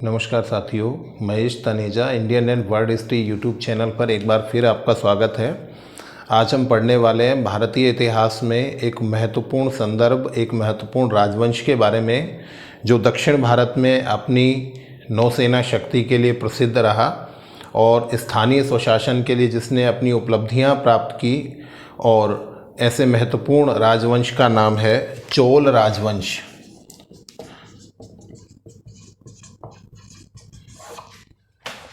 नमस्कार साथियों, Mahesh Taneja Indian and world history YouTube channel पर एक बार फिर आपका स्वागत है। आज हम पढ़ने वाले हैं भारतीय इतिहास में एक महत्वपूर्ण संदर्भ, एक महत्वपूर्ण राजवंश के बारे में जो दक्षिण भारत में अपनी नौसेना शक्ति के लिए प्रसिद्ध रहा और स्थानीय स्वशासन के लिए जिसने अपनी उपलब्धियां प्राप्त की। और ऐसे महत्वपूर्ण राजवंश का नाम है चोल राजवंश।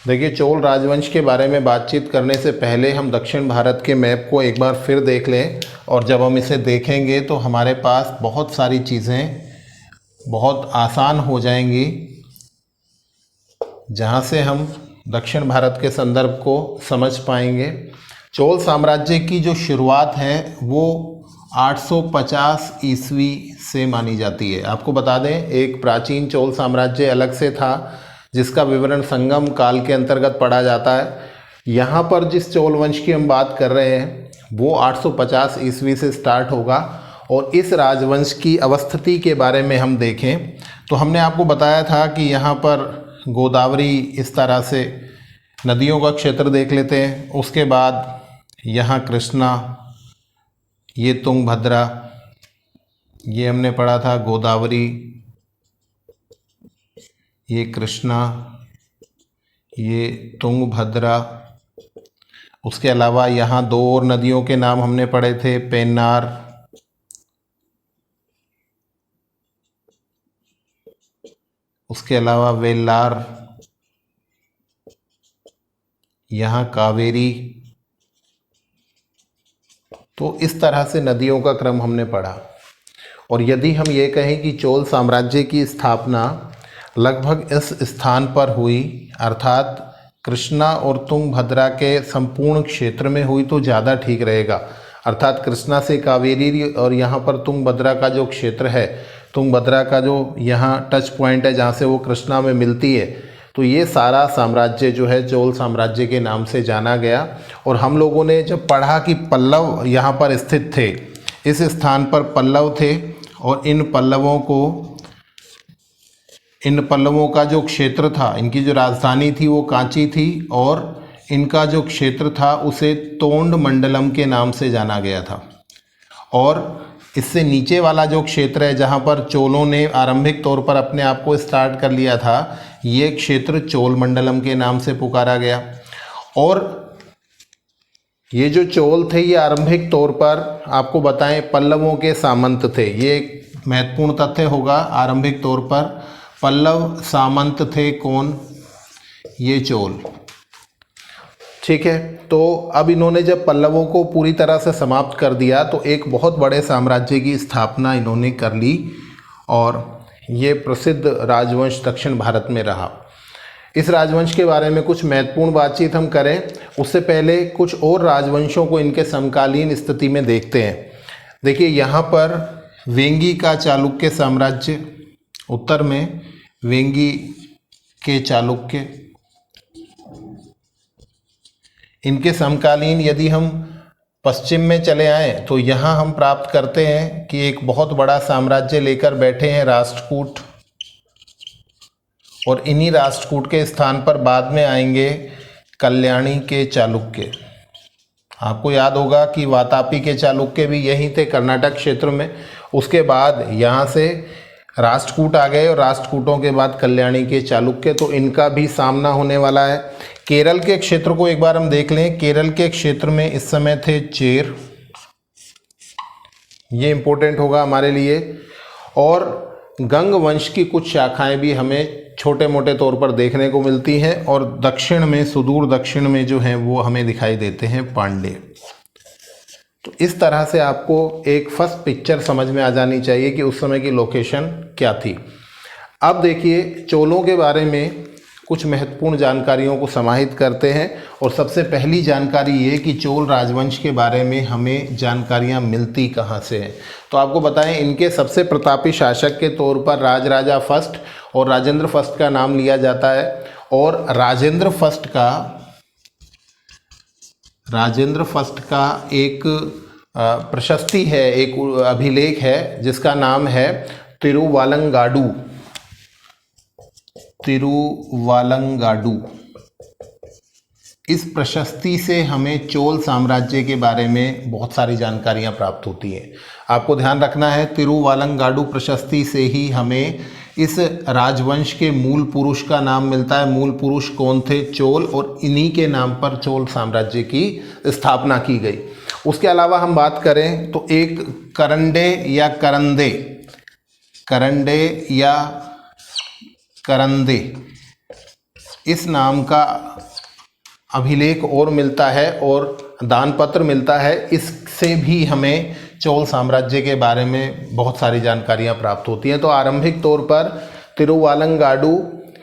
देखिए, चोल राजवंश के बारे में बातचीत करने से पहले हम दक्षिण भारत के मैप को एक बार फिर देख लें। और जब हम इसे देखेंगे तो हमारे पास बहुत सारी चीज़ें बहुत आसान हो जाएंगी, जहाँ से हम दक्षिण भारत के संदर्भ को समझ पाएंगे। चोल साम्राज्य की जो शुरुआत है वो 850 ईस्वी से मानी जाती है। आपको बता दें, एक प्राचीन चोल साम्राज्य अलग से था जिसका विवरण संगम काल के अंतर्गत पढ़ा जाता है। यहाँ पर जिस चोल वंश की हम बात कर रहे हैं वो 850 ईस्वी से स्टार्ट होगा। और इस राजवंश की अवस्थिति के बारे में हम देखें तो हमने आपको बताया था कि यहाँ पर गोदावरी, इस तरह से नदियों का क्षेत्र देख लेते हैं। उसके बाद यहाँ कृष्णा, ये तुंगभद्रा, ये हमने पढ़ा था गोदावरी, ये कृष्णा, ये तुंगभद्रा। उसके अलावा यहाँ दो और नदियों के नाम हमने पढ़े थे, पेन्नार, उसके अलावा वेल्लार, यहाँ कावेरी। तो इस तरह से नदियों का क्रम हमने पढ़ा। और यदि हम ये कहें कि चोल साम्राज्य की स्थापना लगभग इस स्थान पर हुई, अर्थात कृष्णा और तुंगभद्रा के संपूर्ण क्षेत्र में हुई, तो ज़्यादा ठीक रहेगा। अर्थात कृष्णा से कावेरी और यहाँ पर तुंगभद्रा का जो क्षेत्र है, तुंगभद्रा का जो यहाँ टच पॉइंट है जहाँ से वो कृष्णा में मिलती है, तो ये सारा साम्राज्य जो है चोल साम्राज्य के नाम से जाना गया। और हम लोगों ने जब पढ़ा कि पल्लव यहाँ पर स्थित थे, इस स्थान पर पल्लव थे, और इन पल्लवों का जो क्षेत्र था, इनकी जो राजधानी थी वो कांची थी, और इनका जो क्षेत्र था उसे तोंड मंडलम के नाम से जाना गया था। और इससे नीचे वाला जो क्षेत्र है जहाँ पर चोलों ने आरंभिक तौर पर अपने आप को स्टार्ट कर लिया था, ये क्षेत्र चोल मंडलम के नाम से पुकारा गया। और ये जो चोल थे ये आरंभिक तौर पर आपको बताएं पल्लवों के सामंत थे। ये एक महत्वपूर्ण तथ्य होगा। आरंभिक तौर पर पल्लव सामंत थे। कौन? ये चोल। ठीक है। तो अब इन्होंने जब पल्लवों को पूरी तरह से समाप्त कर दिया तो एक बहुत बड़े साम्राज्य की स्थापना इन्होंने कर ली, और ये प्रसिद्ध राजवंश दक्षिण भारत में रहा। इस राजवंश के बारे में कुछ महत्वपूर्ण बातचीत हम करें, उससे पहले कुछ और राजवंशों को इनके समकालीन स्थिति में देखते हैं। देखिए, यहाँ पर वेंगी का चालुक्य साम्राज्य, उत्तर में वेंगी के चालुक्य, इनके समकालीन यदि हम पश्चिम में चले आएँ तो यहाँ हम प्राप्त करते हैं कि एक बहुत बड़ा साम्राज्य लेकर बैठे हैं राष्ट्रकूट। और इन्हीं राष्ट्रकूट के स्थान पर बाद में आएंगे कल्याणी के चालुक्य। आपको याद होगा कि वातापी के चालुक्य भी यहीं थे, कर्नाटक क्षेत्र में। उसके बाद यहाँ से राष्ट्रकूट आ गए और राष्ट्रकूटों के बाद कल्याणी के चालुक्य। तो इनका भी सामना होने वाला है। केरल के क्षेत्र को एक बार हम देख लें। केरल के क्षेत्र में इस समय थे चेर, ये इंपॉर्टेंट होगा हमारे लिए। और गंग वंश की कुछ शाखाएं भी हमें छोटे मोटे तौर पर देखने को मिलती हैं। और दक्षिण में, सुदूर दक्षिण में जो हैं वो हमें दिखाई देते हैं पांडे। तो इस तरह से आपको एक फर्स्ट पिक्चर समझ में आ जानी चाहिए कि उस समय की लोकेशन क्या थी। अब देखिए, चोलों के बारे में कुछ महत्वपूर्ण जानकारियों को समाहित करते हैं। और सबसे पहली जानकारी ये कि चोल राजवंश के बारे में हमें जानकारियां मिलती कहाँ से हैं। तो आपको बताएं, इनके सबसे प्रतापी शासक के तौर पर राजराजा फर्स्ट और राजेंद्र फर्स्ट का नाम लिया जाता है। और राजेंद्र फर्स्ट का एक प्रशस्ति है, एक अभिलेख है जिसका नाम है तिरुवालंगाडू। तिरुवालंगाडु। इस प्रशस्ति से हमें चोल साम्राज्य के बारे में बहुत सारी जानकारियां प्राप्त होती हैं। आपको ध्यान रखना है, तिरुवालंगाडु प्रशस्ति से ही हमें इस राजवंश के मूल पुरुष का नाम मिलता है। मूल पुरुष कौन थे? चोल, और इन्हीं के नाम पर चोल साम्राज्य की स्थापना की गई। उसके अलावा हम बात करें तो एक करंडे या करंदे, करंडे या करंदे, इस नाम का अभिलेख और मिलता है और दानपत्र मिलता है। इससे भी हमें चोल साम्राज्य के बारे में बहुत सारी जानकारियां प्राप्त होती हैं। तो आरंभिक तौर पर तिरुवालंगाडु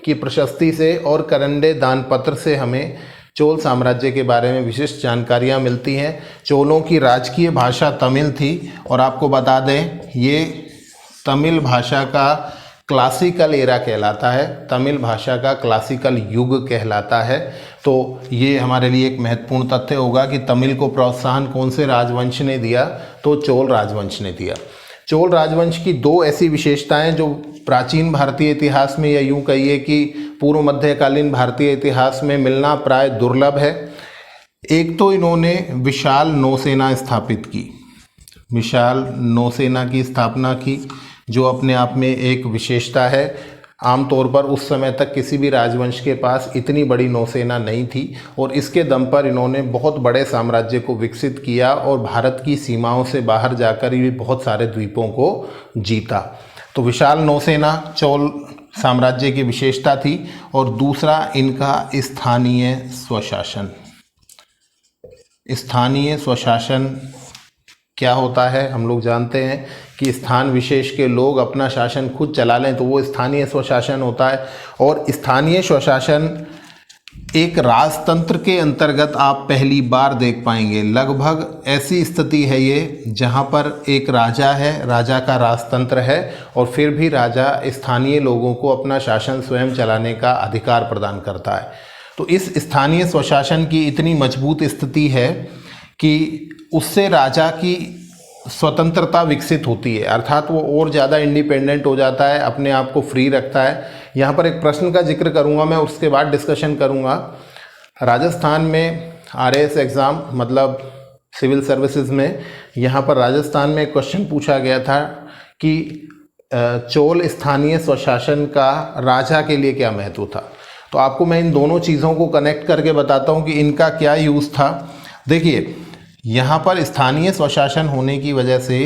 की प्रशस्ति से और करंडे दानपत्र से हमें चोल साम्राज्य के बारे में विशिष्ट जानकारियां मिलती हैं। चोलों की राजकीय भाषा तमिल थी, और आपको बता दें ये तमिल भाषा का क्लासिकल एरा कहलाता है, तमिल भाषा का क्लासिकल युग कहलाता है। तो ये हमारे लिए एक महत्वपूर्ण तथ्य होगा कि तमिल को प्रोत्साहन कौन से राजवंश ने दिया? तो चोल राजवंश ने दिया। चोल राजवंश की दो ऐसी विशेषताएं जो प्राचीन भारतीय इतिहास में, या यूँ कहिए कि पूर्व मध्यकालीन भारतीय इतिहास में मिलना प्राय दुर्लभ है। एक तो इन्होंने विशाल नौसेना स्थापित की, विशाल नौसेना की स्थापना की, जो अपने आप में एक विशेषता है। आमतौर पर उस समय तक किसी भी राजवंश के पास इतनी बड़ी नौसेना नहीं थी, और इसके दम पर इन्होंने बहुत बड़े साम्राज्य को विकसित किया और भारत की सीमाओं से बाहर जाकर ये बहुत सारे द्वीपों को जीता। तो विशाल नौसेना चोल साम्राज्य की विशेषता थी। और दूसरा इनका स्थानीय स्वशासन। स्थानीय स्वशासन क्या होता है? हम लोग जानते हैं कि स्थान विशेष के लोग अपना शासन खुद चला लें तो वो स्थानीय स्वशासन होता है। और स्थानीय स्वशासन एक राजतंत्र के अंतर्गत आप पहली बार देख पाएंगे। लगभग ऐसी स्थिति है ये जहाँ पर एक राजा है, राजा का राजतंत्र है, और फिर भी राजा स्थानीय लोगों को अपना शासन स्वयं चलाने का अधिकार प्रदान करता है। तो इस स्थानीय स्वशासन की इतनी मजबूत स्थिति है कि उससे राजा की स्वतंत्रता विकसित होती है, अर्थात वो और ज़्यादा इंडिपेंडेंट हो जाता है, अपने आप को फ्री रखता है। यहाँ पर एक प्रश्न का जिक्र करूँगा मैं, उसके बाद डिस्कशन करूँगा। राजस्थान में RAS एग्ज़ाम मतलब सिविल सर्विसेज में, यहाँ पर राजस्थान में एक क्वेश्चन पूछा गया था कि चोल स्थानीय स्वशासन का राजा के लिए क्या महत्व था। तो आपको मैं इन दोनों चीज़ों को कनेक्ट करके बताता हूँ कि इनका क्या यूज़ था। देखिए, यहाँ पर स्थानीय स्वशासन होने की वजह से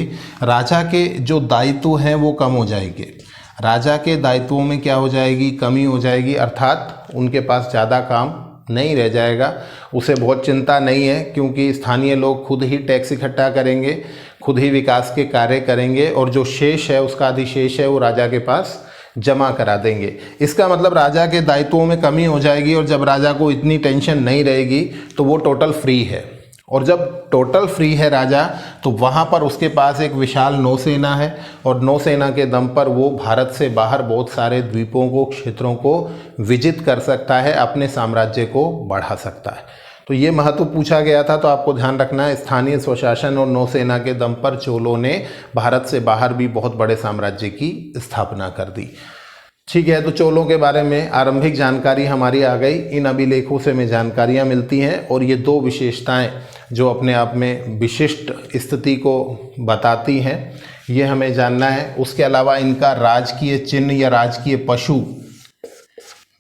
राजा के जो दायित्व हैं वो कम हो जाएंगे। राजा के दायित्वों में क्या हो जाएगी? कमी हो जाएगी, अर्थात उनके पास ज़्यादा काम नहीं रह जाएगा। उसे बहुत चिंता नहीं है, क्योंकि स्थानीय लोग खुद ही टैक्स इकट्ठा करेंगे, खुद ही विकास के कार्य करेंगे, और जो शेष है उसका अधिशेष है वो राजा के पास जमा करा देंगे। इसका मतलब राजा के दायित्वों में कमी हो जाएगी, और जब राजा को इतनी टेंशन नहीं रहेगी तो वो टोटल फ्री है। और जब टोटल फ्री है राजा, तो वहाँ पर उसके पास एक विशाल नौसेना है, और नौसेना के दम पर वो भारत से बाहर बहुत सारे द्वीपों को, क्षेत्रों को विजित कर सकता है, अपने साम्राज्य को बढ़ा सकता है। तो ये महत्व पूछा गया था। तो आपको ध्यान रखना है, स्थानीय स्वशासन और नौसेना के दम पर चोलों ने भारत से बाहर भी बहुत बड़े साम्राज्य की स्थापना कर दी। ठीक है, तो चोलों के बारे में आरंभिक जानकारी हमारी आ गई। इन अभिलेखों से हमें जानकारियाँ मिलती हैं, और ये दो विशेषताएं जो अपने आप में विशिष्ट स्थिति को बताती हैं, ये हमें जानना है। उसके अलावा इनका राजकीय चिन्ह या राजकीय पशु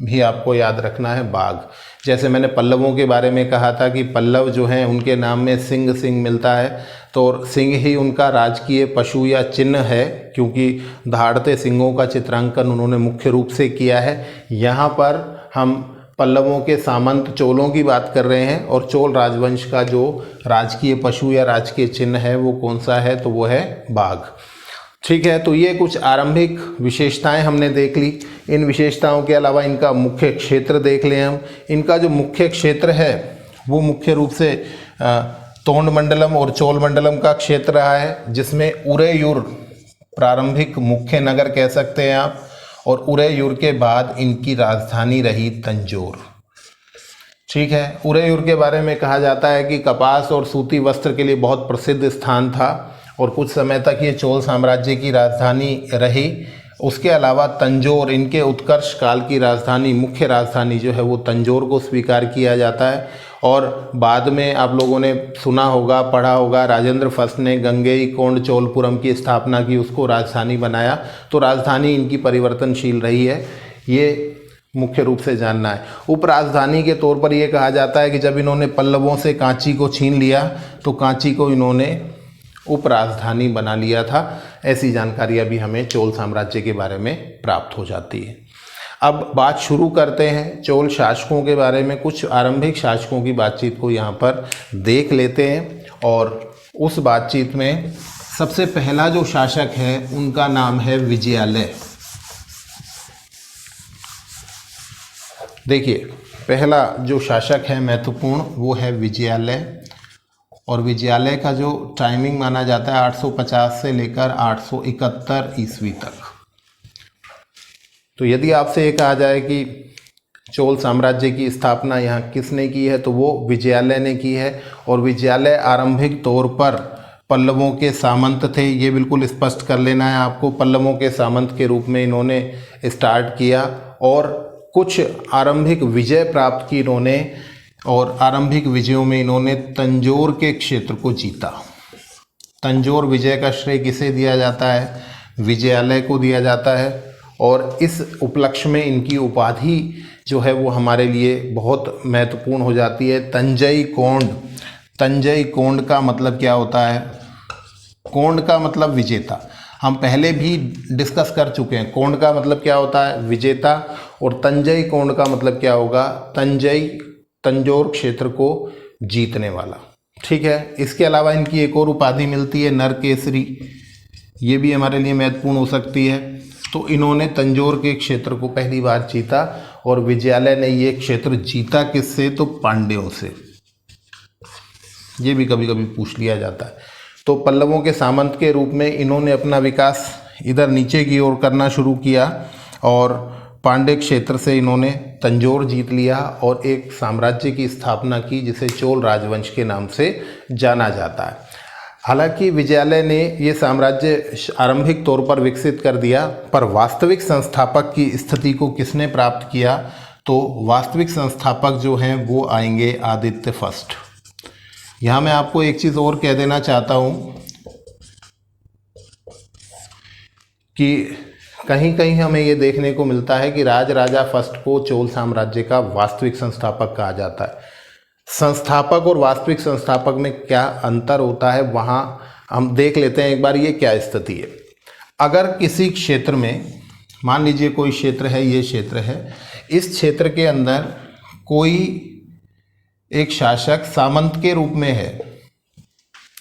भी आपको याद रखना है, बाघ। जैसे मैंने पल्लवों के बारे में कहा था कि पल्लव जो हैं उनके नाम में सिंह सिंह मिलता है, तो सिंह ही उनका राजकीय पशु या चिन्ह है, क्योंकि दहाड़ते सिंहों का चित्रांकन उन्होंने मुख्य रूप से किया है। यहाँ पर हम पल्लवों के सामंत चोलों की बात कर रहे हैं, और चोल राजवंश का जो राजकीय पशु या राजकीय चिन्ह है वो कौन सा है? तो वो है बाघ। ठीक है, तो ये कुछ आरंभिक विशेषताएं हमने देख ली। इन विशेषताओं के अलावा इनका मुख्य क्षेत्र देख लें हम। इनका जो मुख्य क्षेत्र है वो मुख्य रूप से तोंड मंडलम और चोल मंडलम का क्षेत्र रहा है, जिसमें उरेयूर प्रारंभिक मुख्य नगर कह सकते हैं आप, और उरेयूर के बाद इनकी राजधानी रही तंजौर। ठीक है, उरेयूर के बारे में कहा जाता है कि कपास और सूती वस्त्र के लिए बहुत प्रसिद्ध स्थान था, और कुछ समय तक ये चोल साम्राज्य की राजधानी रही। उसके अलावा तंजौर, इनके उत्कर्ष काल की राजधानी, मुख्य राजधानी जो है वो तंजौर को स्वीकार किया जाता है। और बाद में आप लोगों ने सुना होगा, पढ़ा होगा, राजेंद्र फर्स्ट ने गंगईकोंड चोलपुरम की स्थापना की, उसको राजधानी बनाया। तो राजधानी इनकी परिवर्तनशील रही है, ये मुख्य रूप से जानना है। उपराजधानी के तौर पर यह कहा जाता है कि जब इन्होंने पल्लवों से कांची को छीन लिया तो कांची को इन्होंने उपराजधानी बना लिया था। ऐसी जानकारियाँ भी हमें चोल साम्राज्य के बारे में प्राप्त हो जाती है। अब बात शुरू करते हैं चोल शासकों के बारे में। कुछ आरंभिक शासकों की बातचीत को यहाँ पर देख लेते हैं। और उस बातचीत में सबसे पहला जो शासक है उनका नाम है विजयालय। देखिए, पहला जो शासक है महत्वपूर्ण वो है विजयालय। और विजयालय का जो टाइमिंग माना जाता है 850 से लेकर 871 ईस्वी तक। तो यदि आपसे ये कहा जाए कि चोल साम्राज्य की स्थापना यहाँ किसने की है तो वो विजयालय ने की है। और विजयालय आरंभिक तौर पर पल्लवों के सामंत थे, ये बिल्कुल स्पष्ट कर लेना है आपको। पल्लवों के सामंत के रूप में इन्होंने स्टार्ट किया और कुछ आरंभिक विजय प्राप्त की इन्होंने। और आरंभिक विजयों में इन्होंने तंजौर के क्षेत्र को जीता। तंजौर विजय का श्रेय किसे दिया जाता है? विजयालय को दिया जाता है। और इस उपलक्ष्य में इनकी उपाधि जो है वो हमारे लिए बहुत महत्वपूर्ण हो जाती है, तंजई कोंड। तंजई कोंड का मतलब क्या होता है? कोंड का मतलब विजेता। हम पहले भी डिस्कस कर चुके हैं। कोंड का मतलब क्या होता है? विजेता। और तंजई कोंड का मतलब क्या होगा? तंजौर क्षेत्र को जीतने वाला। ठीक है। इसके अलावा इनकी एक और उपाधि मिलती है नरकेसरी, ये भी हमारे लिए महत्वपूर्ण हो सकती है। तो इन्होंने तंजौर के क्षेत्र को पहली बार जीता। और विजयालय ने ये क्षेत्र जीता किससे? तो पांड्यों से। ये भी कभी कभी पूछ लिया जाता है। तो पल्लवों के सामंत के रूप में इन्होंने अपना विकास इधर नीचे की ओर करना शुरू किया और पांड्य क्षेत्र से इन्होंने तंजौर जीत लिया और एक साम्राज्य की स्थापना की जिसे चोल राजवंश के नाम से जाना जाता है। हालांकि विजयालय ने ये साम्राज्य आरंभिक तौर पर विकसित कर दिया, पर वास्तविक संस्थापक की स्थिति को किसने प्राप्त किया? तो वास्तविक संस्थापक जो हैं वो आएंगे आदित्य फर्स्ट। यहाँ मैं आपको एक चीज़ और कह देना चाहता हूँ कि कहीं कहीं हमें ये देखने को मिलता है कि राजराजा फर्स्ट को चोल साम्राज्य का वास्तविक संस्थापक कहा जाता है। संस्थापक और वास्तविक संस्थापक में क्या अंतर होता है वहाँ हम देख लेते हैं एक बार ये क्या स्थिति है। अगर किसी क्षेत्र में, मान लीजिए कोई क्षेत्र है, ये क्षेत्र है, इस क्षेत्र के अंदर कोई एक शासक सामंत के रूप में है,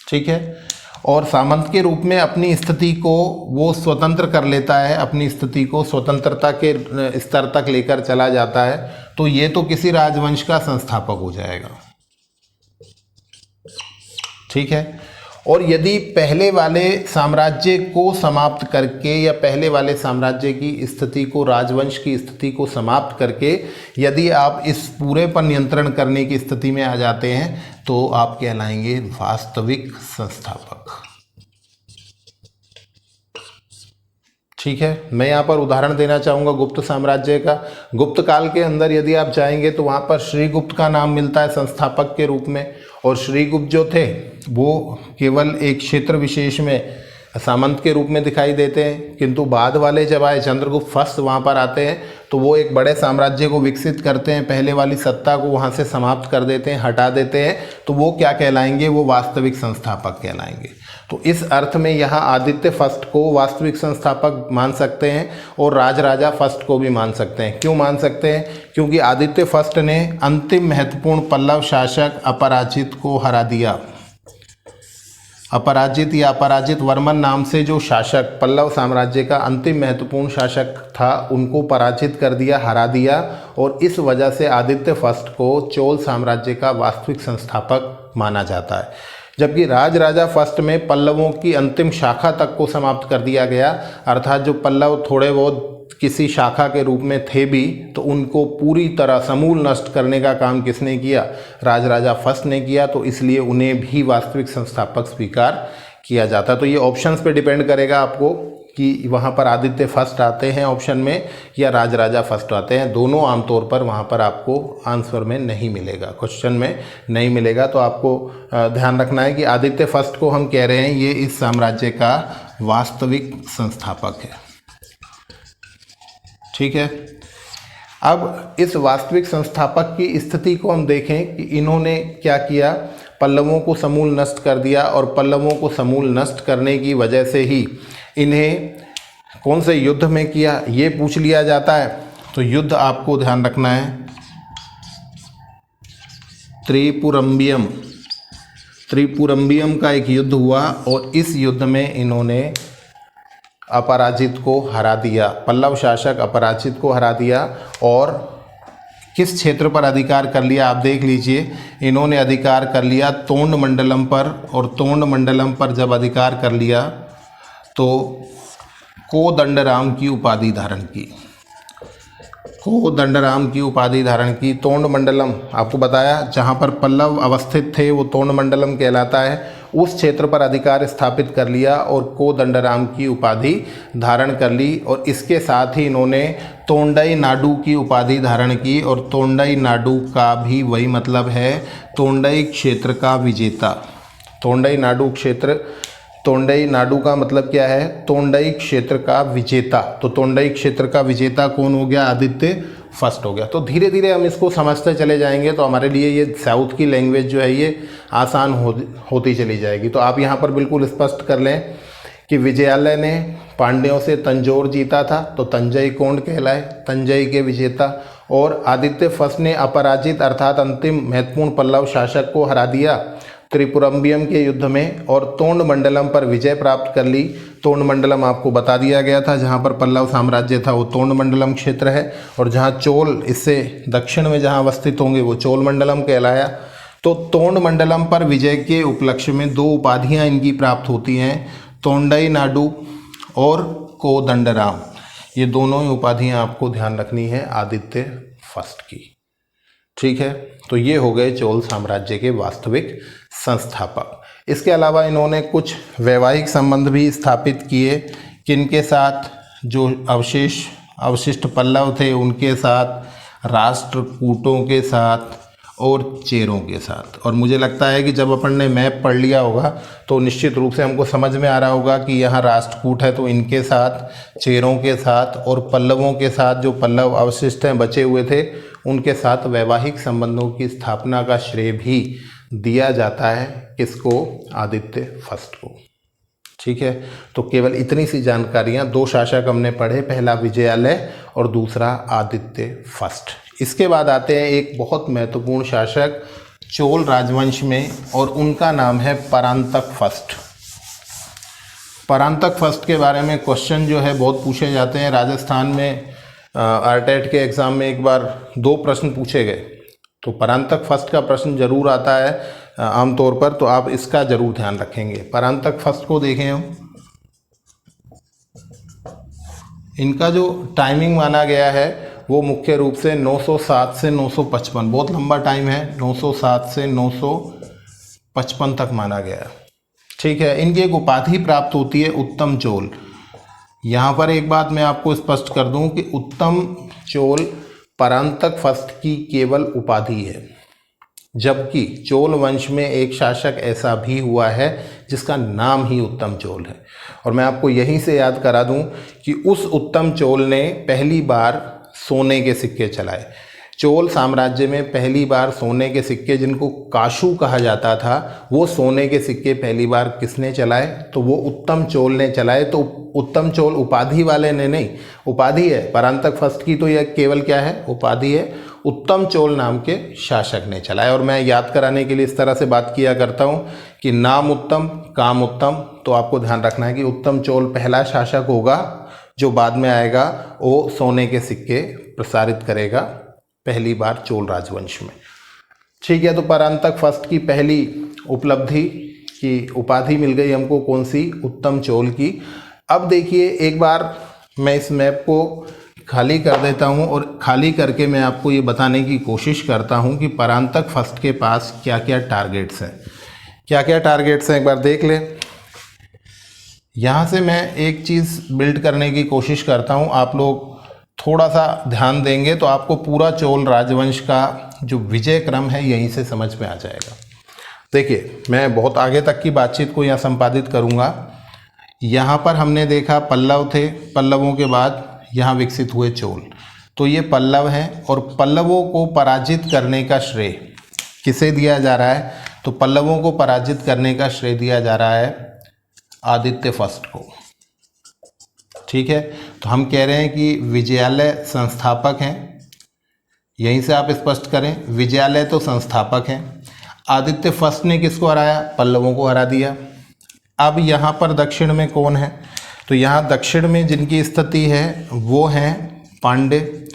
ठीक है, और सामंत के रूप में अपनी स्थिति को वो स्वतंत्र कर लेता है, अपनी स्थिति को स्वतंत्रता के स्तर तक लेकर चला जाता है, तो ये तो किसी राजवंश का संस्थापक हो जाएगा। ठीक है। और यदि पहले वाले साम्राज्य को समाप्त करके या पहले वाले साम्राज्य की स्थिति को, राजवंश की स्थिति को समाप्त करके यदि आप इस पूरे पर नियंत्रण करने की स्थिति में आ जाते हैं तो आप कहलाएंगे वास्तविक संस्थापक। ठीक है। मैं यहाँ पर उदाहरण देना चाहूँगा गुप्त साम्राज्य का। गुप्त काल के अंदर यदि आप जाएंगे तो वहाँ पर श्रीगुप्त का नाम मिलता है संस्थापक के रूप में। और श्रीगुप्त जो थे वो केवल एक क्षेत्र विशेष में सामंत के रूप में दिखाई देते हैं, किंतु बाद वाले जब आए चंद्रगुप्त फर्स्ट वहाँ पर आते हैं तो वो एक बड़े साम्राज्य को विकसित करते हैं, पहले वाली सत्ता को वहाँ से समाप्त कर देते हैं, हटा देते हैं, तो वो क्या कहलाएंगे? वो वास्तविक संस्थापक कहलाएंगे। तो इस अर्थ में यहाँ आदित्य फर्स्ट को वास्तविक संस्थापक मान सकते हैं और राजराजा फर्स्ट को भी मान सकते हैं। क्यों मान सकते हैं? क्योंकि आदित्य फर्स्ट ने अंतिम महत्वपूर्ण पल्लव शासक अपराजित को हरा दिया। अपराजित या अपराजित वर्मन नाम से जो शासक पल्लव साम्राज्य का अंतिम महत्वपूर्ण शासक था उनको पराजित कर दिया, हरा दिया। और इस वजह से आदित्य फर्स्ट को चोल साम्राज्य का वास्तविक संस्थापक माना जाता है। जबकि राजराजा फर्स्ट में पल्लवों की अंतिम शाखा तक को समाप्त कर दिया गया, अर्थात जो पल्लव थोड़े बहुत किसी शाखा के रूप में थे भी तो उनको पूरी तरह समूल नष्ट करने का काम किसने किया? राजराजा फर्स्ट ने किया। तो इसलिए उन्हें भी वास्तविक संस्थापक स्वीकार किया जाता। तो ये ऑप्शंस पे डिपेंड करेगा आपको कि वहाँ पर आदित्य फर्स्ट आते हैं ऑप्शन में या राजराजा फर्स्ट आते हैं। दोनों आमतौर पर वहाँ पर आपको आंसर में नहीं मिलेगा, क्वेश्चन में नहीं मिलेगा। तो आपको ध्यान रखना है कि आदित्य फर्स्ट को हम कह रहे हैं ये इस साम्राज्य का वास्तविक संस्थापक है। ठीक है, अब इस वास्तविक संस्थापक की स्थिति को हम देखें कि इन्होंने क्या किया, पल्लवों को समूल नष्ट कर दिया और पल्लवों को समूल नष्ट करने की वजह से ही इन्हें कौन से युद्ध में किया ये पूछ लिया जाता है। तो युद्ध आपको ध्यान रखना है, त्रिपुरम्बियम का एक युद्ध हुआ और इस युद्ध में इन्होंने अपराजित को हरा दिया, पल्लव शासक अपराजित को हरा दिया। और किस क्षेत्र पर अधिकार कर लिया आप देख लीजिए, इन्होंने अधिकार कर लिया तोंड मंडलम पर, और तोंड मंडलम पर जब अधिकार कर लिया तो कोदंडराम की उपाधि धारण की, कोदंडराम की उपाधि धारण की। तोंड मंडलम आपको बताया जहाँ पर पल्लव अवस्थित थे वो तोंड मंडलम कहलाता है, उस क्षेत्र पर अधिकार स्थापित कर लिया और कोदंडराम की उपाधि धारण कर ली। और इसके साथ ही इन्होंने तोंडई नाडु की उपाधि धारण की, और तोंडई नाडु का भी वही मतलब है, तोंडई क्षेत्र का विजेता। तोंडई नाडु क्षेत्र, तोंडई नाडु का मतलब क्या है, तोंडई क्षेत्र का विजेता। तो तोंडई क्षेत्र का विजेता कौन हो गया, आदित्य फर्स्ट हो गया। तो धीरे धीरे हम इसको समझते चले जाएंगे तो हमारे लिए ये साउथ की लैंग्वेज जो है ये आसान होती चली जाएगी। तो आप यहाँ पर बिल्कुल स्पष्ट कर लें कि विजयालय ने पांड्यों से तंजौर जीता था, तो तंजई कौन कहलाए, तंजई के विजेता। और आदित्य फर्स्ट ने अपराजित अर्थात अंतिम महत्वपूर्ण पल्लव शासक को हरा दिया त्रिपुरम्बियम के युद्ध में, और तोंड मंडलम पर विजय प्राप्त कर ली। तोंड मंडलम आपको बता दिया गया था, जहाँ पर पल्लव साम्राज्य था वो तोंड मंडलम क्षेत्र है, और जहाँ चोल इससे दक्षिण में जहाँ अवस्थित होंगे वो चोल मंडलम कहलाया। तो तोंड मंडलम पर विजय के उपलक्ष्य में दो उपाधियाँ इनकी प्राप्त होती हैं, तोंडई नाडु और कोदंडराम। ये दोनों ही उपाधियाँ आपको ध्यान रखनी है आदित्य फर्स्ट की। ठीक है, तो ये हो गए चोल साम्राज्य के वास्तविक संस्थापक। इसके अलावा इन्होंने कुछ वैवाहिक संबंध भी स्थापित किए, किनके साथ, जो अवशिष्ट पल्लव थे उनके साथ, राष्ट्रकूटों के साथ और चेरों के साथ। और मुझे लगता है कि जब अपन ने मैप पढ़ लिया होगा तो निश्चित रूप से हमको समझ में आ रहा होगा कि यहाँ राष्ट्रकूट है तो इनके साथ, चेरों के साथ और पल्लवों के साथ, जो पल्लव अवशिष्ट हैं बचे हुए थे उनके साथ वैवाहिक संबंधों की स्थापना का श्रेय भी दिया जाता है किसको, आदित्य फर्स्ट को। ठीक है, तो केवल इतनी सी जानकारियाँ, दो शासक हमने पढ़े, पहला विजयालय और दूसरा आदित्य फर्स्ट। इसके बाद आते हैं एक बहुत महत्वपूर्ण शासक चोल राजवंश में, और उनका नाम है परांतक फर्स्ट। परांतक फर्स्ट के बारे में क्वेश्चन जो है बहुत पूछे जाते हैं। राजस्थान में आरटेट के एग्ज़ाम में एक बार 2 प्रश्न पूछे गए, तो परांतक फर्स्ट का प्रश्न जरूर आता है आमतौर पर, तो आप इसका जरूर ध्यान रखेंगे। परांतक फर्स्ट को देखें हम, इनका जो टाइमिंग माना गया है वो मुख्य रूप से 907 से 955, बहुत लंबा टाइम है, 907 से 955 तक माना गया। ठीक है, इनकी एक उपाधि प्राप्त होती है उत्तम चोल। यहाँ पर एक बात मैं आपको स्पष्ट कर दूं कि उत्तम चोल परांतक फर्स्ट की केवल उपाधि है, जबकि चोल वंश में एक शासक ऐसा भी हुआ है जिसका नाम ही उत्तम चोल है। और मैं आपको यहीं से याद करा दूं कि उस उत्तम चोल ने पहली बार सोने के सिक्के चलाए। चोल साम्राज्य में पहली बार सोने के सिक्के, जिनको काशू कहा जाता था, वो सोने के सिक्के पहली बार किसने चलाए, तो वो उत्तम चोल ने चलाए। तो उत्तम चोल उपाधि वाले ने नहीं, उपाधि है परांतक फर्स्ट की, तो यह केवल क्या है, उपाधि है, उत्तम चोल नाम के शासक ने चलाया। और मैं याद कराने के लिए इस तरह से बात किया करता हूँ कि नाम उत्तम, काम उत्तम, तो आपको ध्यान रखना है कि उत्तम चोल पहला शासक होगा जो बाद में आएगा, वो सोने के सिक्के प्रसारित करेगा पहली बार चोल राजवंश में। ठीक है, तो परांतक फर्स्ट की पहली उपलब्धि की उपाधि मिल गई हमको, कौन सी, उत्तम चोल की। अब देखिए, एक बार मैं इस मैप को खाली कर देता हूं और खाली करके मैं आपको ये बताने की कोशिश करता हूं कि परांतक फर्स्ट के पास क्या क्या टारगेट्स हैं। क्या क्या टारगेट्स हैं एक बार देख लें। यहाँ से मैं एक चीज़ बिल्ड करने की कोशिश करता हूँ, आप लोग थोड़ा सा ध्यान देंगे तो आपको पूरा चोल राजवंश का जो विजय क्रम है यहीं से समझ में आ जाएगा। देखिए, मैं बहुत आगे तक की बातचीत को यहाँ संपादित करूँगा। यहाँ पर हमने देखा पल्लव थे, पल्लवों के बाद यहाँ विकसित हुए चोल, तो ये पल्लव हैं और पल्लवों को पराजित करने का श्रेय किसे दिया जा रहा है? तो पल्लवों को पराजित करने का श्रेय दिया जा रहा है आदित्य फर्स्ट को। ठीक है, तो हम कह रहे हैं कि विजयालय संस्थापक हैं, यहीं से आप स्पष्ट करें, विजयालय तो संस्थापक हैं। आदित्य फर्स्ट ने किसको हराया? पल्लवों को हरा दिया। अब यहाँ पर दक्षिण में कौन है? तो यहाँ दक्षिण में जिनकी स्थिति है वो हैं पांड्य,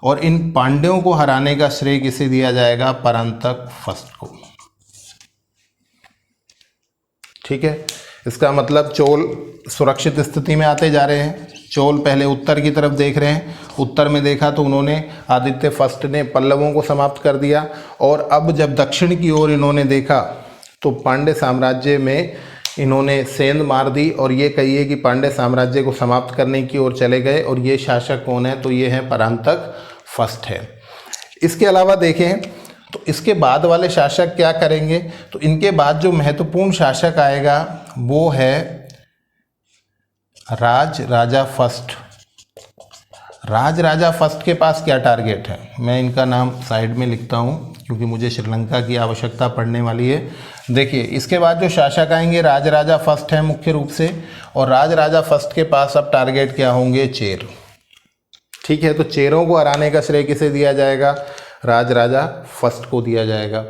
और इन पांड्यों को हराने का श्रेय किसे दिया जाएगा? परांतक फर्स्ट को। ठीक है, इसका मतलब चोल सुरक्षित स्थिति में आते जा रहे हैं। चोल पहले उत्तर की तरफ देख रहे हैं, उत्तर में देखा तो उन्होंने आदित्य फर्स्ट ने पल्लवों को समाप्त कर दिया, और अब जब दक्षिण की ओर इन्होंने देखा तो पांड्य साम्राज्य में इन्होंने सेंध मार दी, और ये कहिए कि पांड्य साम्राज्य को समाप्त करने की ओर चले गए। और ये शासक कौन है? तो ये है परांतक फर्स्ट है। इसके अलावा देखें तो इसके बाद वाले शासक क्या करेंगे? तो इनके बाद जो महत्वपूर्ण शासक आएगा वो है राज राजा फर्स्ट। राज राजा फर्स्ट के पास क्या टारगेट है? मैं इनका नाम साइड में लिखता हूँ क्योंकि मुझे श्रीलंका की आवश्यकता पड़ने वाली है। देखिए, इसके बाद जो शासक आएंगे राज राजा फर्स्ट है मुख्य रूप से, और राज राजा फर्स्ट के पास अब टारगेट क्या होंगे? चेर। ठीक है, तो चेरों को हराने का श्रेय किसे दिया जाएगा? राज राजा फर्स्ट को दिया जाएगा।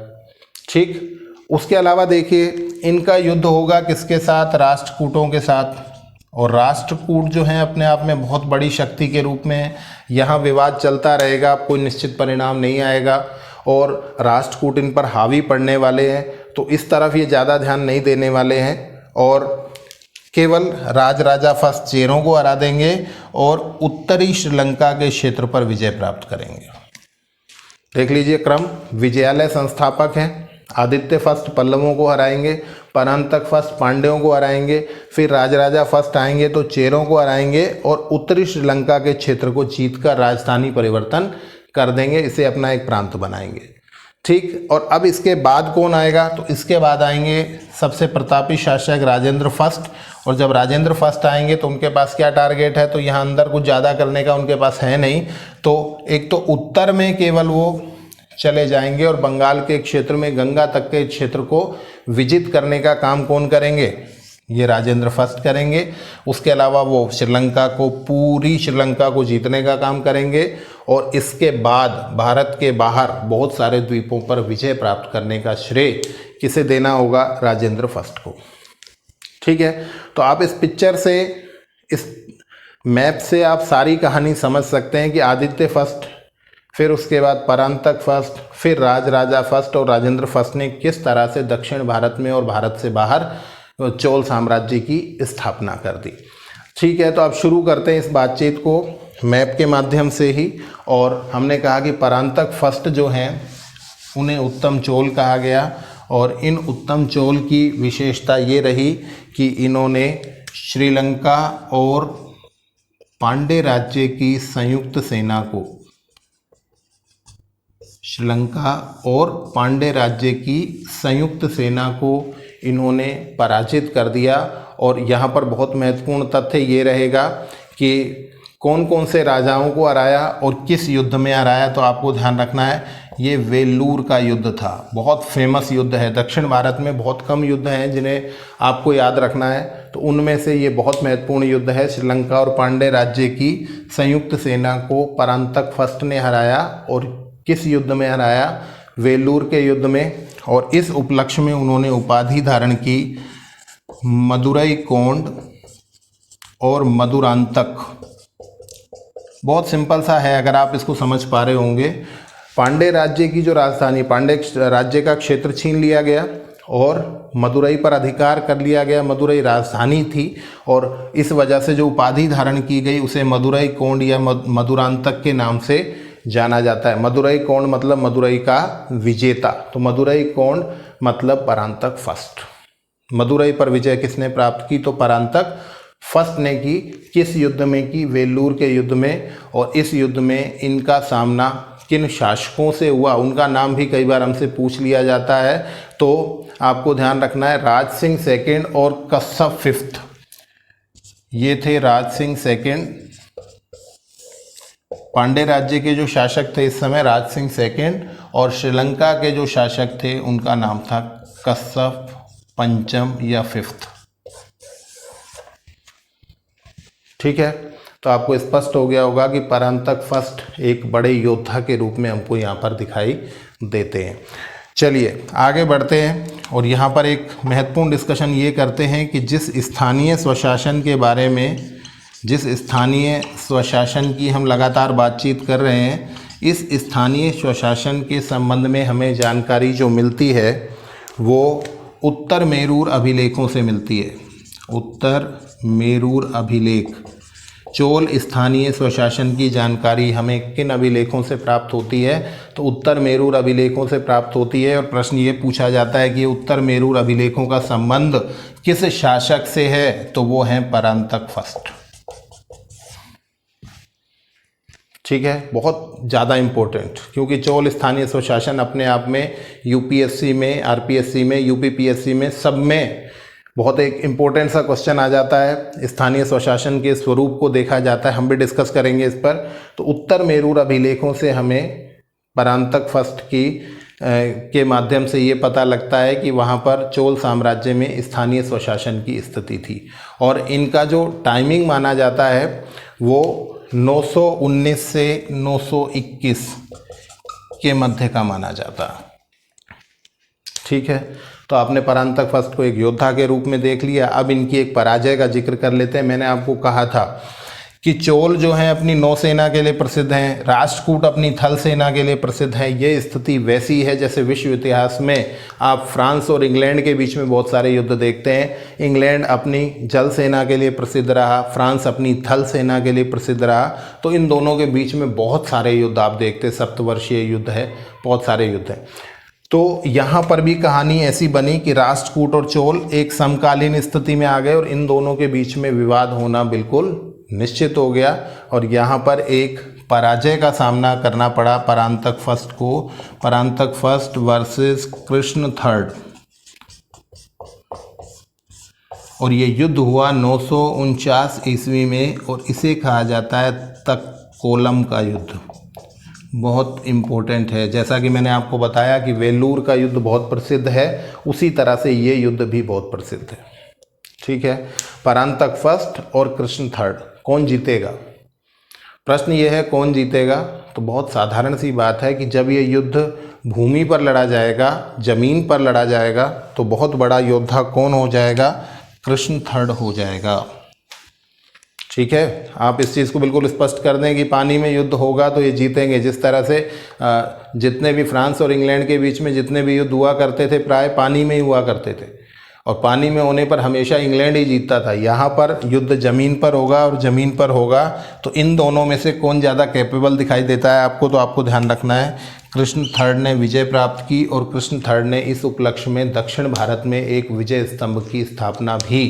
ठीक, उसके अलावा देखिए इनका युद्ध होगा किसके साथ? राष्ट्रकूटों के साथ। और राष्ट्रकूट जो हैं अपने आप में बहुत बड़ी शक्ति के रूप में यहाँ विवाद चलता रहेगा, कोई निश्चित परिणाम नहीं आएगा, और राष्ट्रकूट इन पर हावी पड़ने वाले हैं, तो इस तरफ ये ज़्यादा ध्यान नहीं देने वाले हैं, और केवल राज राजा फर्स्ट चेरों को हरा देंगे और उत्तरी श्रीलंका के क्षेत्र पर विजय प्राप्त करेंगे। देख लीजिए क्रम, विजयालय संस्थापक हैं, आदित्य फर्स्ट पल्लवों को हराएंगे, परांतक फर्स्ट पांड्यों को हराएंगे, फिर राजराजा फर्स्ट आएंगे तो चेरों को हराएंगे, और उत्तरी श्रीलंका के क्षेत्र को जीतकर राजधानी परिवर्तन कर देंगे, इसे अपना एक प्रांत बनाएंगे। ठीक, और अब इसके बाद कौन आएगा? तो इसके बाद आएंगे सबसे प्रतापी शासक राजेंद्र फर्स्ट, और जब राजेंद्र फर्स्ट आएंगे तो उनके पास क्या टारगेट है? तो यहाँ अंदर कुछ ज़्यादा करने का उनके पास है नहीं, तो एक तो उत्तर में केवल वो चले जाएंगे और बंगाल के क्षेत्र में गंगा तक के क्षेत्र को विजित करने का काम कौन करेंगे? ये राजेंद्र फर्स्ट करेंगे। उसके अलावा वो श्रीलंका को, पूरी श्रीलंका को जीतने का काम करेंगे, और इसके बाद भारत के बाहर बहुत सारे द्वीपों पर विजय प्राप्त करने का श्रेय किसे देना होगा? राजेंद्र फर्स्ट को। ठीक है, तो आप इस पिक्चर से, इस मैप से आप सारी कहानी समझ सकते हैं कि आदित्य फर्स्ट, फिर उसके बाद परांतक फर्स्ट, फिर राज राजा फर्स्ट और राजेंद्र फर्स्ट ने किस तरह से दक्षिण भारत में और भारत से बाहर चोल साम्राज्य की स्थापना कर दी। ठीक है, तो अब शुरू करते हैं इस बातचीत को मैप के माध्यम से ही। और हमने कहा कि परांतक फर्स्ट जो हैं उन्हें उत्तम चोल कहा गया, और इन उत्तम चोल की विशेषता ये रही कि इन्होंने श्रीलंका और पांड्य राज्य की संयुक्त सेना को, श्रीलंका और पांड्य राज्य की संयुक्त सेना को इन्होंने पराजित कर दिया। और यहाँ पर बहुत महत्वपूर्ण तथ्य ये रहेगा कि कौन कौन से राजाओं को हराया और किस युद्ध में हराया। तो आपको ध्यान रखना है, ये वेल्लूर का युद्ध था, बहुत फेमस युद्ध है। दक्षिण भारत में बहुत कम युद्ध हैं जिन्हें आपको याद रखना है, तो उनमें से ये बहुत महत्वपूर्ण युद्ध है। श्रीलंका और पांड्य राज्य की संयुक्त सेना को परांतक फर्स्ट ने हराया, और किस युद्ध में हराया? वेल्लूर के युद्ध में। और इस उपलक्ष्य में उन्होंने उपाधि धारण की मदुरई कोंड और मदुरांतक। बहुत सिंपल सा है, अगर आप इसको समझ पा रहे होंगे। पांड्य राज्य की जो राजधानी, पांड्य राज्य का क्षेत्र छीन लिया गया और मदुरई पर अधिकार कर लिया गया। मदुरई राजधानी थी, और इस वजह से जो उपाधि धारण की गई उसे मदुरई कोंड या मदुरांतक के नाम से जाना जाता है। मदुरई कोंड मतलब मदुरई का विजेता, तो मदुरई कोंड मतलब परांतक फर्स्ट। मदुरई पर विजय किसने प्राप्त की? तो परांतक फर्स्ट ने की किस युद्ध में की? वेल्लूर के युद्ध में। और इस युद्ध में इनका सामना किन शासकों से हुआ? उनका नाम भी कई बार हमसे पूछ लिया जाता है, तो आपको ध्यान रखना है राज सिंह सेकेंड और कश्यप फिफ्थ। ये थे राज सिंह सेकेंड, पांड्य राज्य के जो शासक थे इस समय राज सिंह सेकेंड, और श्रीलंका के जो शासक थे उनका नाम था कश्यप पंचम या फिफ्थ। ठीक है, तो आपको स्पष्ट हो गया होगा कि परांतक फर्स्ट एक बड़े योद्धा के रूप में हमको यहाँ पर दिखाई देते हैं। चलिए आगे बढ़ते हैं और यहाँ पर एक महत्वपूर्ण डिस्कशन ये करते हैं कि जिस स्थानीय स्वशासन के बारे में, जिस स्थानीय स्वशासन की हम लगातार बातचीत कर रहे हैं, इस स्थानीय स्वशासन के संबंध में हमें जानकारी जो मिलती है वो उत्तर मेरूर अभिलेखों से मिलती है। उत्तर मेरूर अभिलेख, चोल स्थानीय स्वशासन की जानकारी हमें किन अभिलेखों से प्राप्त होती है? तो उत्तर मेरूर अभिलेखों से प्राप्त होती है। और प्रश्न ये पूछा जाता है कि उत्तर मेरूर अभिलेखों का संबंध किस शासक से है? तो वो हैं परांतक फर्स्ट। ठीक है, बहुत ज़्यादा इम्पोर्टेंट, क्योंकि चोल स्थानीय स्वशासन अपने आप में यूपीएससी में, आरपीएससी में, यूपीपीएससी में सब में बहुत एक इम्पोर्टेंट सा क्वेश्चन आ जाता है। स्थानीय स्वशासन के स्वरूप को देखा जाता है, हम भी डिस्कस करेंगे इस पर। तो उत्तर मेरूर अभिलेखों से हमें परांतक फर्स्ट की के माध्यम से ये पता लगता है कि वहाँ पर चोल साम्राज्य में स्थानीय स्वशासन की स्थिति थी, और इनका जो टाइमिंग माना जाता है वो 919 से 921 के मध्य का माना जाता है। ठीक है, तो आपने परांतक फर्स्ट को एक योद्धा के रूप में देख लिया। अब इनकी एक पराजय का जिक्र कर लेते हैं। मैंने आपको कहा था कि चोल जो हैं अपनी नौसेना के लिए प्रसिद्ध हैं, राष्ट्रकूट अपनी थल सेना के लिए प्रसिद्ध हैं। ये स्थिति वैसी है जैसे विश्व इतिहास में आप फ्रांस और इंग्लैंड के बीच में बहुत सारे युद्ध देखते हैं। इंग्लैंड अपनी जल सेना के लिए प्रसिद्ध रहा, फ्रांस अपनी थल सेना के लिए प्रसिद्ध रहा। तो इन दोनों के बीच में बहुत सारे युद्ध आप देखते हैं, सप्तवर्षीय युद्ध है, बहुत सारे युद्ध हैं। तो यहाँ पर भी कहानी ऐसी बनी कि राष्ट्रकूट और चोल एक समकालीन स्थिति में आ गए और इन दोनों के बीच में विवाद होना बिल्कुल निश्चित हो गया, और यहाँ पर एक पराजय का सामना करना पड़ा परांतक फर्स्ट को। Parantaka first versus Krishna third, और ये युद्ध हुआ 949 ईस्वी में, और इसे कहा जाता है तक्कोलम का युद्ध। बहुत इम्पोर्टेंट है। जैसा कि मैंने आपको बताया कि वेल्लूर का युद्ध बहुत प्रसिद्ध है, उसी तरह से ये युद्ध भी बहुत प्रसिद्ध है। ठीक है, परांतक फर्स्ट और कृष्ण थर्ड, कौन जीतेगा? प्रश्न ये है कौन जीतेगा? तो बहुत साधारण सी बात है कि जब ये युद्ध भूमि पर लड़ा जाएगा, जमीन पर लड़ा जाएगा, तो बहुत बड़ा योद्धा कौन हो जाएगा? कृष्ण थर्ड हो जाएगा। ठीक है, आप इस चीज़ को बिल्कुल स्पष्ट कर दें कि पानी में युद्ध होगा तो ये जीतेंगे। जिस तरह से जितने भी फ्रांस और इंग्लैंड के बीच में जितने भी युद्ध हुआ करते थे प्राय पानी में ही हुआ करते थे, और पानी में होने पर हमेशा इंग्लैंड ही जीतता था। यहाँ पर युद्ध ज़मीन पर होगा और ज़मीन पर होगा, तो इन दोनों में से कौन ज़्यादा कैपेबल दिखाई देता है आपको? तो आपको ध्यान रखना है कृष्ण थर्ड ने विजय प्राप्त की, और कृष्ण थर्ड ने इस उपलक्ष्य में दक्षिण भारत में एक विजय स्तंभ की स्थापना भी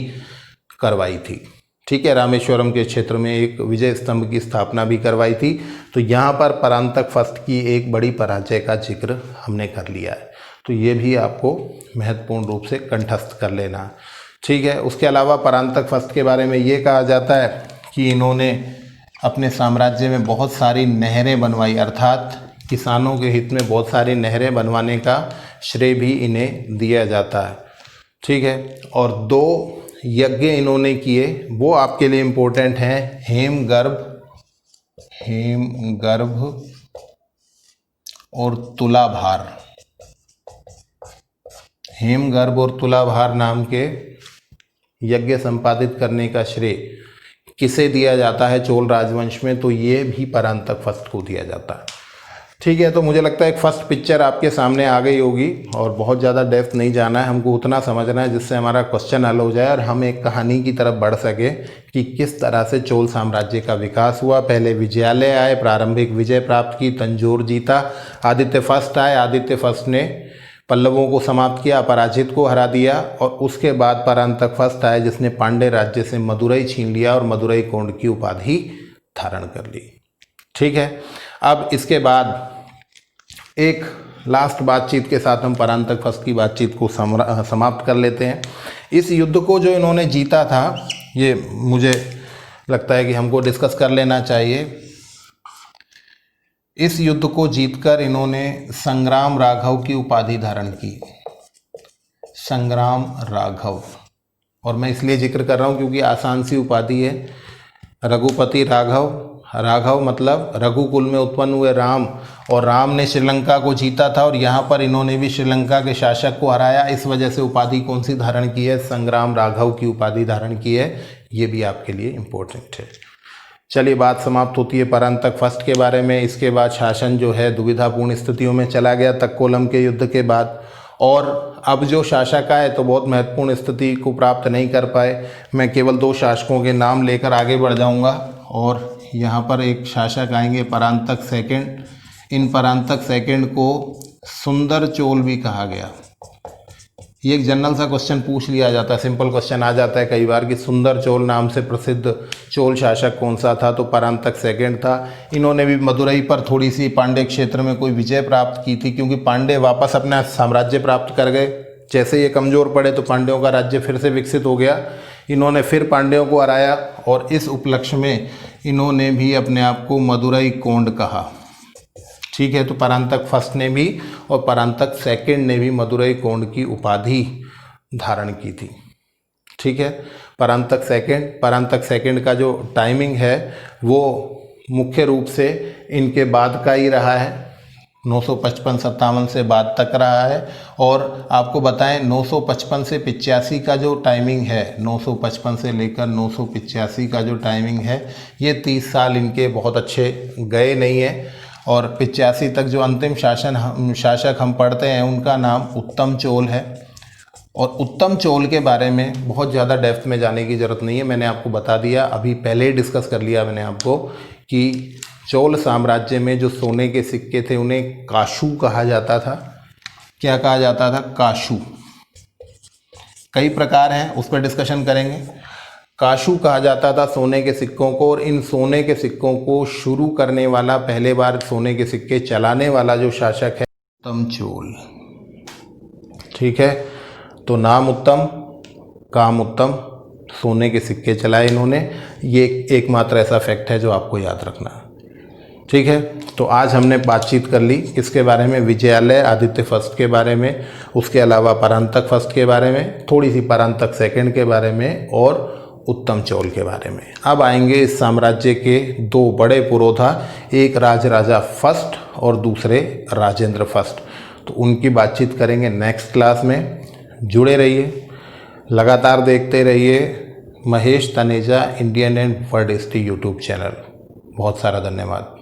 करवाई थी। ठीक है, रामेश्वरम के क्षेत्र में एक विजय स्तंभ की स्थापना भी करवाई थी। तो यहाँ पर परांतक फर्स्ट की एक बड़ी पराजय का जिक्र हमने कर लिया है, तो ये भी आपको महत्वपूर्ण रूप से कंठस्थ कर लेना। ठीक है, उसके अलावा परांतक फर्स्ट के बारे में ये कहा जाता है कि इन्होंने अपने साम्राज्य में बहुत सारी नहरें बनवाई, अर्थात किसानों के हित में बहुत सारी नहरें बनवाने का श्रेय भी इन्हें दिया जाता है। ठीक है, और 2 यज्ञ इन्होंने किए, वो आपके लिए इम्पोर्टेंट हैं। हेमगर्भ और तुलाभार। हेमगर्भ और तुलाभार नाम के यज्ञ संपादित करने का श्रेय किसे दिया जाता है चोल राजवंश में? तो ये भी परांतक फर्स्ट को दिया जाता है। ठीक है, तो मुझे लगता है एक फर्स्ट पिक्चर आपके सामने आ गई होगी, और बहुत ज़्यादा डेप्थ नहीं जाना है, हमको उतना समझना है जिससे हमारा क्वेश्चन हल हो जाए और हम एक कहानी की तरफ बढ़ सके कि किस तरह से चोल साम्राज्य का विकास हुआ। पहले विजयालय आए, प्रारंभिक विजय प्राप्त की, तंजौर जीता। आदित्य फर्स्ट आए, आदित्य फर्स्ट ने पल्लवों को समाप्त किया, अपराजित को हरा दिया और उसके बाद परांतक फर्स्ट आया जिसने पांड्य राज्य से मदुरई छीन लिया और मदुरई कोंड की उपाधि धारण कर ली। ठीक है, अब इसके बाद एक लास्ट बातचीत के साथ हम परांतक फर्स्ट की बातचीत को समाप्त कर लेते हैं। इस युद्ध को जो इन्होंने जीता था, ये मुझे लगता है कि हमको डिस्कस कर लेना चाहिए। इस युद्ध को जीतकर इन्होंने संग्राम राघव की उपाधि धारण की, संग्राम राघव। और मैं इसलिए जिक्र कर रहा हूँ क्योंकि आसान सी उपाधि है। रघुपति राघव, राघव मतलब रघुकुल में उत्पन्न हुए राम, और राम ने श्रीलंका को जीता था और यहाँ पर इन्होंने भी श्रीलंका के शासक को हराया। इस वजह से उपाधि कौन सी धारण की है? संग्राम राघव की उपाधि धारण की है। ये भी आपके लिए इम्पोर्टेंट है। चलिए, बात समाप्त होती है परांतक फर्स्ट के बारे में। इसके बाद शासन जो है दुविधापूर्ण स्थितियों में चला गया तक्कोलम के युद्ध के बाद, और अब जो शासक आए तो बहुत महत्वपूर्ण स्थिति को प्राप्त नहीं कर पाए। मैं केवल 2 शासकों के नाम लेकर आगे बढ़ जाऊंगा, और यहाँ पर एक शासक आएंगे परांतक सेकंड। इन परांतक सेकंड को सुंदर चोल भी कहा गया। ये एक जनरल सा क्वेश्चन पूछ लिया जाता है, सिंपल क्वेश्चन आ जाता है कई बार कि सुंदर चोल नाम से प्रसिद्ध चोल शासक कौन सा था? तो परांतक सेकंड था। इन्होंने भी मदुरई पर थोड़ी सी पांड्य क्षेत्र में कोई विजय प्राप्त की थी, क्योंकि पांड्य वापस अपना साम्राज्य प्राप्त कर गए। जैसे ये कमज़ोर पड़े तो पांड्यों का राज्य फिर से विकसित हो गया। इन्होंने फिर पांड्यों को हराया और इस उपलक्ष्य में इन्होंने भी अपने आप को मदुरई कोंड कहा। ठीक है, तो परांतक फर्स्ट ने भी और परांतक सेकंड ने भी मदुरई कोंड की उपाधि धारण की थी। ठीक है, परांतक सेकंड का जो टाइमिंग है वो मुख्य रूप से इनके बाद का ही रहा है, 955-57 से बाद तक रहा है। और आपको बताएं 955 से 85 का जो टाइमिंग है, 955 से लेकर 985 का जो टाइमिंग है, ये 30 साल इनके बहुत अच्छे गए नहीं है। और 85 तक जो अंतिम शासक हम पढ़ते हैं उनका नाम उत्तम चोल है। और उत्तम चोल के बारे में बहुत ज़्यादा डेप्थ में जाने की ज़रूरत नहीं है, मैंने आपको बता दिया, अभी पहले ही डिस्कस कर लिया मैंने आपको कि चोल साम्राज्य में जो सोने के सिक्के थे उन्हें काशू कहा जाता था। क्या कहा जाता था? काशू। कई प्रकार हैं, उस पर डिस्कशन करेंगे। काशू कहा जाता था सोने के सिक्कों को, और इन सोने के सिक्कों को शुरू करने वाला, पहले बार सोने के सिक्के चलाने वाला जो शासक है उत्तम चोल। ठीक है, तो नाम उत्तम, काम उत्तम, सोने के सिक्के चलाए इन्होंने। ये एकमात्र ऐसा फैक्ट है जो आपको याद रखना है। ठीक है, तो आज हमने बातचीत कर ली किसके बारे में? विजयालय आदित्य फर्स्ट के बारे में, उसके अलावा परांतक फर्स्ट के बारे में, थोड़ी सी परांतक सेकंड के बारे में और उत्तम चोल के बारे में। अब आएंगे इस साम्राज्य के 2 बड़े पुरोधा, एक राजराजा फर्स्ट और दूसरे राजेंद्र फर्स्ट। तो उनकी बातचीत करेंगे नेक्स्ट क्लास में। जुड़े रहिए, लगातार देखते रहिए Mahesh Taneja Indian and world history YouTube channel. बहुत सारा धन्यवाद।